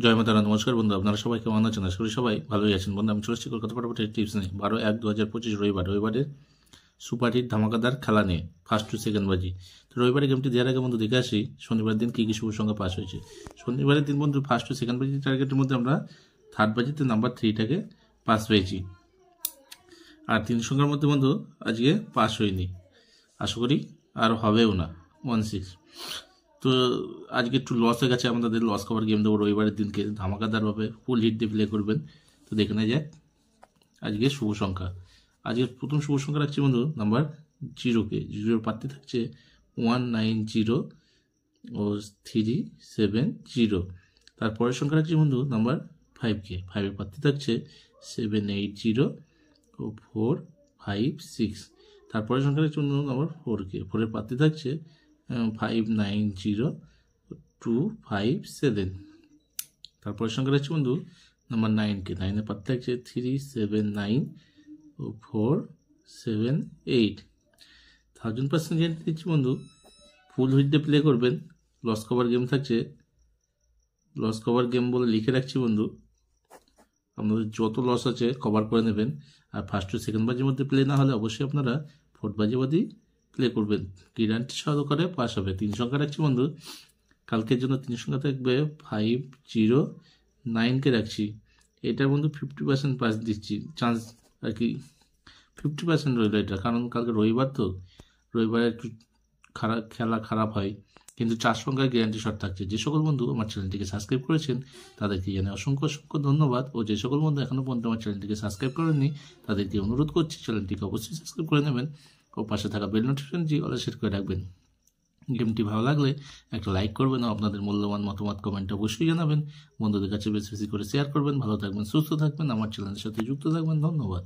জয় মাতারা। নমস্কার বন্ধু, আপনারা সবাই কেমন আছেন? আশা করি সবাই ভালোই আছেন। বন্ধু, আমি চলে এসেছি কলকাতা ফটাফটের টিপস নিয়ে। 12/1/2025 রবিবারের সুপার হিট ধামাকাদার খেলা নিয়ে ফার্স্ট টু সেকেন্ড বাজি। তো রবিবারে গেমটি দেওয়ার আগে বন্ধু দেখে আসি শনিবার দিন কী কী শুভ সংখ্যা পাস হয়েছে। শনিবারের দিন বন্ধু ফার্স্ট টু সেকেন্ড বাজি টার্গেটের মধ্যে আমরা থার্ড বাজিতে নাম্বার 3টাকে পাস পেয়েছি। আর 3 সংখ্যার মধ্যে বন্ধু আজকে পাস হয়নি, আশা করি আর হবেও না। 16। তো আজকে একটু লস হয়ে গেছে, আমাদের লস কভার গেম দেবো রবিবারের দিনকে ধামাকাদারভাবে ফুল হিট দিয়ে প্লে করবেন। তো দেখে নেওয়া যাক আজকে শুভ সংখ্যা। আজকের প্রথম শুভ সংখ্যা রাখছি বন্ধু নাম্বার 0কে। 0 প্রার্থী থাকছে 190 তারপরের সংখ্যা রাখছি বন্ধু নাম্বার 5কে। 5-এর প্রার্থী থাকছে 780-456। তারপরের সংখ্যা রাখছি বন্ধু নাম্বার 4কে। 4-এর প্রার্থী থাকছে 590-257। তারপরের সংখ্যা রাখছি বন্ধু নাম্বার 9কে। 9-এর প্রার্থী থাকছে 379-478। 1000% গ্যারান্টি দিচ্ছি বন্ধু, ফুল হুইট দিয়ে প্লে করবেন। লস কভার গেম থাকছে, লস কভার গেম বলে লিখে রাখছি বন্ধু। আপনাদের যত লস আছে কভার করে নেবেন। আর ফার্স্ট টু সেকেন্ড বাজির মধ্যে প্লে না হলে অবশ্যই আপনারা ফোর্থ বাজি প্লে করবেন, গ্যারান্টি সহকারে পাস হবে। 3 সংখ্যা রাখছি বন্ধু, কালকের জন্য 3 সংখ্যা থাকবে 509কে রাখছি। এটা বন্ধু 50% পাস দিচ্ছি, চান্স আর কি 50% রইল এটা, কারণ কালকে রবিবার, তো রবিবারে একটু খেলা খারাপ হয়। কিন্তু 4 সংখ্যার গ্যারান্টি শট থাকছে। যে সকল বন্ধু আমার চ্যানেলটিকে সাবস্ক্রাইব করেছেন তাদেরকে জানাই অসংখ্য ধন্যবাদ। ও যে সকল বন্ধু এখনও পর্যন্ত আমার চ্যানেলটিকে সাবস্ক্রাইব করেননি তাদেরকে অনুরোধ করছি চ্যানেলটিকে অবশ্যই সাবস্ক্রাইব করে নেবেন ও পাশে থাকা বেল নোটিফিকেশনটি অলে সেট করে রাখবেন। গেমটি ভালো লাগলে একটা লাইক করবেন ও আপনাদের মূল্যবান মতামত কমেন্টে অবশ্যই জানাবেন। বন্ধুদের কাছে বেশি বেশি করে শেয়ার করবেন। ভালো থাকবেন, সুস্থ থাকবেন, আমার চ্যানেলের সাথে যুক্ত থাকবেন। ধন্যবাদ।